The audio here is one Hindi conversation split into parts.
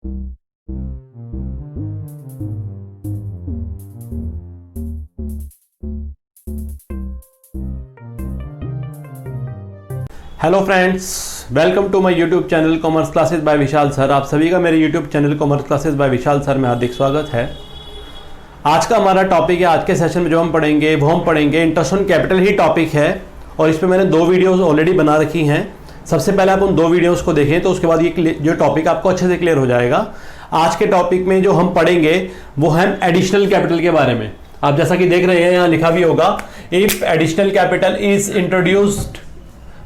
Hello friends, welcome to my YouTube channel commerce classes by Vishal sir. आप सभी का मेरे YouTube channel commerce classes by Vishal sir में हार्दिक स्वागत है। आज का हमारा टॉपिक है, आज के सेशन में जो हम पढ़ेंगे वो हम पढ़ेंगे interest on capital he topic है, और इस पर मैंने 2 वीडियोस ऑलरेडी बना रखी हैं। सबसे पहले आप उन 2 वीडियोस को देखें तो उसके बाद ये जो टॉपिक आपको अच्छे से क्लियर हो जाएगा। आज के टॉपिक में जो हम पढ़ेंगे वो है एडिशनल कैपिटल के बारे में। आप जैसा कि देख रहे हैं यहाँ लिखा भी होगा, if additional capital is introduced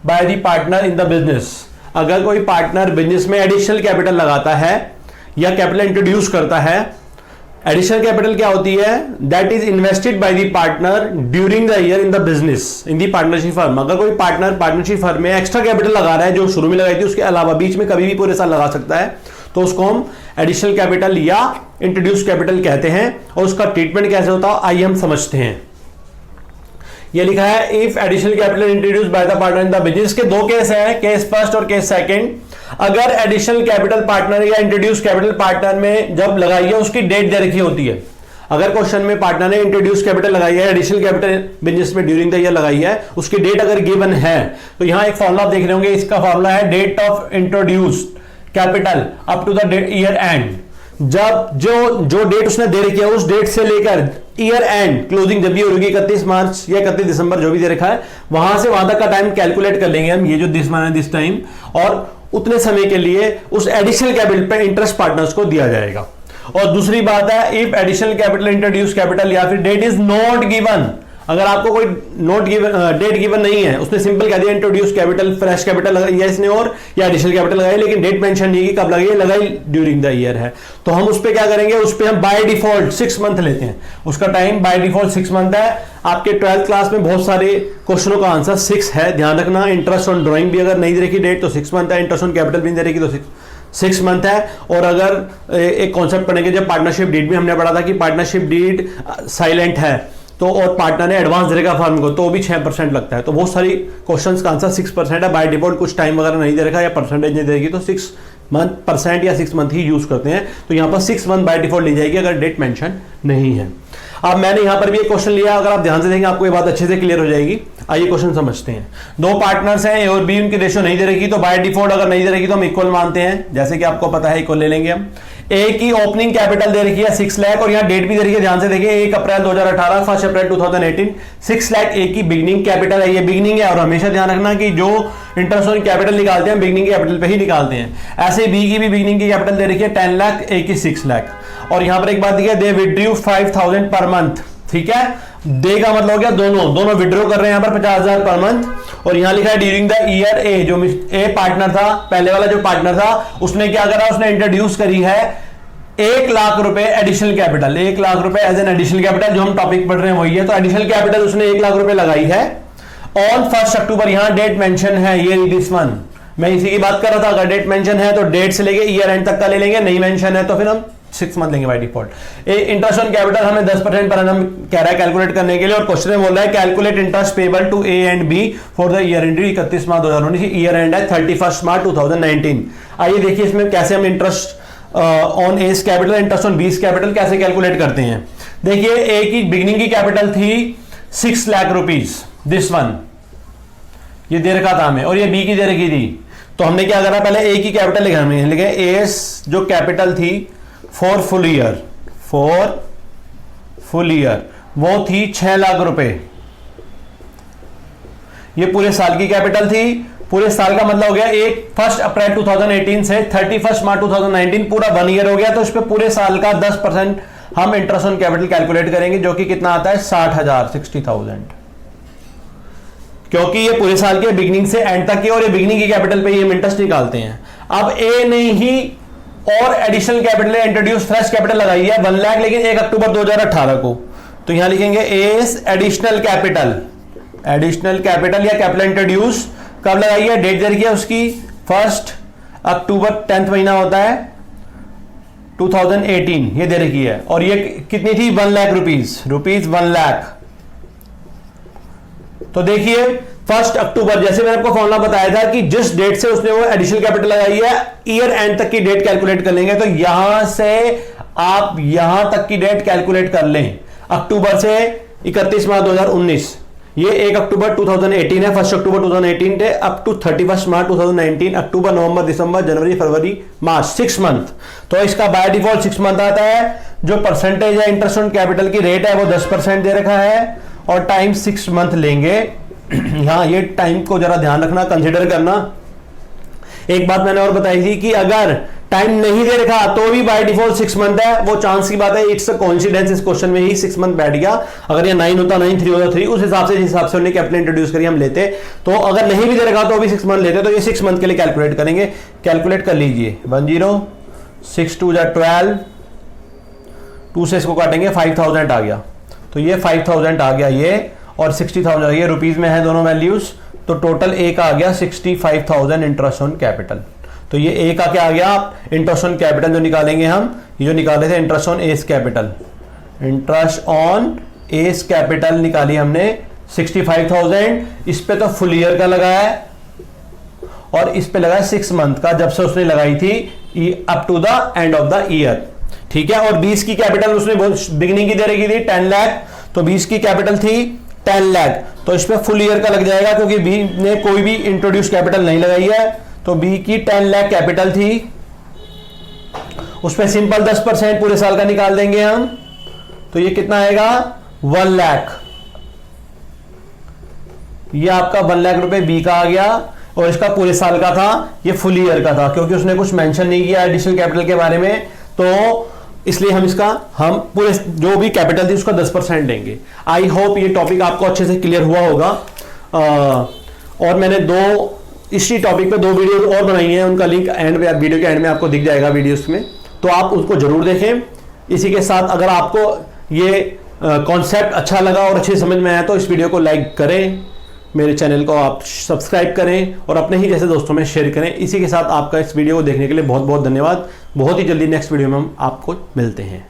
by the partner in the business. अगर कोई पार्टनर बिजनेस में एडिशनल कैपिटल लगाता है या कैपिटल इंट्रोड्यूस करता है, एडिशनल कैपिटल क्या होती है? That is invested by the partner during the year in the business in the partnership firm. अगर कोई पार्टनर पार्टनरशिप फर्म में एक्स्ट्रा कैपिटल लगा रहा है जो शुरू में लगाई थी, उसके अलावा बीच में कभी भी पूरे साल लगा सकता है, तो उसको हम एडिशनल कैपिटल या इंट्रोड्यूस कैपिटल कहते हैं। और उसका ट्रीटमेंट कैसे होता है आइए हम समझते हैं। ये लिखा है, if additional capital introduce by the partner in the business के 2 केस हैं, केस फर्स्ट और केस सेकंड। अगर एडिशनल कैपिटल पार्टनर या इंट्रोड्यूस कैपिटल पार्टनर में जब लगाई है उसकी डेट दे रखी होती है। अगर क्वेश्चन में पार्टनर ने इंट्रोड्यूस कैपिटल लगाई है, एडिशनल कैपिटल बिजनेस में ड्यूरिंग द ईयर लगाई है, उसकी डेट अगर गिवन है तो यहां एक फॉर्मूला आप देख रहे होंगे। इसका फॉर्मूला है date of introduced capital up to the year end. जब जो डेट उसने दे रखी है उस डेट से लेकर ईयर एंड क्लोजिंग जब भी होगी 31 मार्च या 31 दिसंबर जो भी दे रखा है, वहां से वहां तक का टाइम कैलकुलेट कर लेंगे हम, ये जो दिस माना दिस टाइम, और उतने समय के लिए उस एडिशनल कैपिटल पे इंटरेस्ट पार्टनर्स को दिया जाएगा। और दूसरी बात है, if additional capital introduce capital या फिर डेट इज नॉट गिवन। अगर आपको कोई डेट गिवन नहीं है, उसने सिंपल कह दिया इंट्रोड्यूस कैपिटल, फ्रेश कैपिटल लगाई है इसने और या एडिशनल कैपिटल लगाई, लेकिन डेट मेंशन नहीं की कब लगाई है, लगाई ड्यूरिंग द ईयर है, तो हम उस पे क्या करेंगे, उस पे हम बाय डिफॉल्ट 6 मंथ लेते हैं। उसका टाइम बाय डिफॉल्ट 6 मंथ है। आपके 12th क्लास में बहुत सारे क्वेश्चनों का आंसर 6 है, ध्यान रखना। इंटरेस्ट ऑन ड्रॉइंग भी अगर नहीं दे रखी डेट तो 6 मंथ है, इंटरेस्ट ऑन कैपिटल भी नहीं दे रखी तो 6 मंथ है। और अगर एक कॉन्सेप्ट पढ़ेंगे जब पार्टनरशिप डीड भी हमने पढ़ा था कि पार्टनरशिप डीड साइलेंट है तो और पार्टनर ने एडवांस दे रखा फर्म को तो भी 6% लगता है। तो बहुत सारी क्वेश्चंस का आंसर 6% है। बाय डिफॉल्ट कुछ टाइम वगैरह नहीं दे रखा या परसेंटेज नहीं देगी तो 6 मंथ परसेंट या 6 मंथ ही यूज करते हैं। तो यहां पर 6 मंथ बाय डिफॉल्ट ली जाएगी अगर डेट मेंशन नहीं है। अब मैंने यहां पर भी एक क्वेश्चन लिया, अगर आप ध्यान से देखेंगे आपको ये बात अच्छे से क्लियर हो जाएगी। आइए क्वेश्चन समझते हैं। 2 पार्टनर्स हैं, ए और बी, उनकी रेशियो नहीं दे रखी तो बाय डिफॉल्ट अगर नहीं दे रखी तो हम इक्वल मानते हैं। जैसे कि आपको पता है इक्वल ले लेंगे हम। ए की ओपनिंग कैपिटल दे रखी है 6 लाख और यहां डेट भी दे रखी है, ध्यान से देखिए 1 अप्रैल 2018, 1 अप्रैल 2018। 6 लाख ए की बिगनिंग कैपिटल है, ये बिगनिंग है। और हमेशा ध्यान रखना कि जो इंटरेस्ट ऑन कैपिटल निकालते हैं बिगनिंग कैपिटल पे ही निकालते हैं। ऐसे बी की भी बिगनिंग की कैपिटल दे रखी है 10 लाख, ए की 6 लाख। और यहां पर एक बात देखिए, दे विड्रू 5000 पर मंथ। ठीक है, दे का मतलब हो गया दोनों विड्रॉ कर रहे हैं यहां पर 50,000 पर मंथ। और यहां लिखा है ड्यूरिंग द ईयर ए, जो ए पार्टनर था, पहले वाला जो पार्टनर था उसने क्या करा, उसने इंट्रोड्यूस करी है 1 लाख रुपए एडिशनल कैपिटल। 1 लाख रुपए एज एन एडिशनल कैपिटल, जो हम टॉपिक पढ़ रहे हैं वही है। तो एडिशनल कैपिटल उसने 1 लाख रुपए लगाई है ऑन 1 अक्टूबर। यहां डेट मेंशन है, ये दिस वन, मैं इसी की बात कर रहा था। अगर डेट मेंशन है तो डेट से लेके ईयर एंड तक का ले लेंगे, नहीं मेंशन है तो फिर हम 6 मंथ लेंगे by default. Interest on capital हमें 10% पर एनम कह रहा है कैलकुलेट करने के लिए, और क्वेश्चन में बोल रहा है calculate interest payable to A and B for the year end 31 March 2019, year end है 31 मार्च 2019। आइए देखिए इसमें कैसे हम interest on A's capital, interest on B's capital कैसे कैलकुलेट करते हैं। देखिए ए की बिगनिंग की कैपिटल थी 6 लाख रुपीज, दिस वन ये दे रखा था हमें, और ये बी की दे रखी थी। तो हमने क्या करा, पहले ए की कैपिटल लिखा, हमने लिखे एस जो कैपिटल थी फॉर फुल ईयर वो थी 6 लाख रुपए। ये पूरे साल की कैपिटल थी। पूरे साल का मतलब हो गया 1 अप्रैल 2018 से 31 मार्च 2019, पूरा 1 ईयर हो गया। तो इस पे पूरे साल का 10% हम इंटरेस्ट ऑन कैपिटल कैलकुलेट करेंगे, जो कि कितना आता है 60,000, क्योंकि ये पूरे साल के बिगनिंग से एंड तक की, और ये बिगनिंग की कैपिटल पे ये इंटरेस्ट निकालते हैं। अब ए ने ही और additional capital introduce fresh capital लगाई है 1 लाख, लेकिन 1 अक्टूबर 2018 को। तो यहां लिखेंगे एस एडिशनल कैपिटल या कैपिटल इंट्रोड्यूस कब लगाई है, डेट दे रखी है उसकी 1 अक्टूबर, 10th महीना होता है 2018, ये दे रखी है। और ये कितनी थी 1 लाख रुपीज 1 लाख। तो देखिए 1 अक्टूबर, जैसे मैंने आपको फॉर्मूला बताया था कि जिस डेट से उसने वो एडिशनल कैपिटल लगाई है, ईयर एंड तक की डेट कैलकुलेट कर लेंगे। तो यहां से आप यहां तक की डेट कैलकुलेट कर लें, अक्टूबर से 31 मार्च 2019, ये 1 अक्टूबर 2018 है, 1 अक्टूबर 2018 थे up to 31 March 2019, October, November, December, January, February, March, 6 month. तो इसका बाय डिफॉल्ट 6 मंथ आता है। जो परसेंटेज है इंटरेस्ट ऑन कैपिटल की रेट है वो 10% दे रखा है और टाइम 6 मंथ लेंगे। हाँ, ये टाइम को जरा ध्यान रखना, कंसिडर करना। एक बात मैंने और बताई थी कि अगर टाइम नहीं दे रखा तो भी बाय डिफॉल्ट 6 मंथ है, वो चांस की बात है, इट्स अ कोइंसिडेंस, इस क्वेश्चन में ही 6 मंथ बैठ गया। अगर ये 9 होता 9, 3 होता 3, उस हिसाब से जिस हिसाब से उन्होंने कैपिटल इंट्रोड्यूस करी हम लेते। तो अगर नहीं भी दे रखा तो भी 6 मंथ लेते, तो ये 6 मंथ के लिए कैलकुलेट करेंगे। कैलकुलेट कर लीजिए, 10, 6 2 12, 2 से इसको काटेंगे 5000 आ गया। तो ये 5000 आ गया ये, और 60,000 ये रुपीज में है दोनों वैल्यूज। तो टोटल ए का आ गया 65,000 इंटरेस्ट ऑन कैपिटल। तो ये ए का क्या आ गया, इंटरेस्ट ऑन कैपिटल जो निकालेंगे हम, ये जो निकाले थे interest on A's capital, interest on A's capital निकाली हमने 65,000। इस पे तो फुल ईयर का लगा है और इस पे लगा है 6 मंथ का, जब से उसने लगाई थी up to the end of the year. ठीक है, और 20 की कैपिटल उसने बिगिनिंग की दे रखी थी 10 लाख, तो 20 की कैपिटल थी 10 लाख, तो इस पे फुल ईयर का लग जाएगा क्योंकि बी ने कोई भी इंट्रोड्यूस कैपिटल नहीं लगाई है। तो बी की 10 लाख कैपिटल थी, उस पे सिंपल 10% पूरे साल का निकाल देंगे हम। तो ये कितना आएगा, 1 लाख। ये आपका 1 लाख रुपए बी का आ गया और इसका पूरे साल का था, ये फुल ईयर का था क्योंकि उसने कुछ मेंशन नहीं किया एडिशनल कैपिटल के बारे में, तो इसलिए हम पूरे जो भी कैपिटल थी उसका 10% देंगे। आई होप ये टॉपिक आपको अच्छे से क्लियर हुआ होगा। और मैंने इसी टॉपिक पे 2 वीडियो और बनाई हैं, उनका लिंक एंड में, वीडियो के एंड में आपको दिख जाएगा वीडियोस में, तो आप उसको जरूर देखें। इसी के साथ अगर आपको ये कॉन्सेप्ट अच्छा लगा और अच्छे समझ में आया तो इस वीडियो को लाइक करें, मेरे चैनल को आप सब्सक्राइब करें और अपने ही जैसे दोस्तों में शेयर करें। इसी के साथ आपका इस वीडियो को देखने के लिए बहुत बहुत धन्यवाद। बहुत ही जल्दी नेक्स्ट वीडियो में हम आपको मिलते हैं।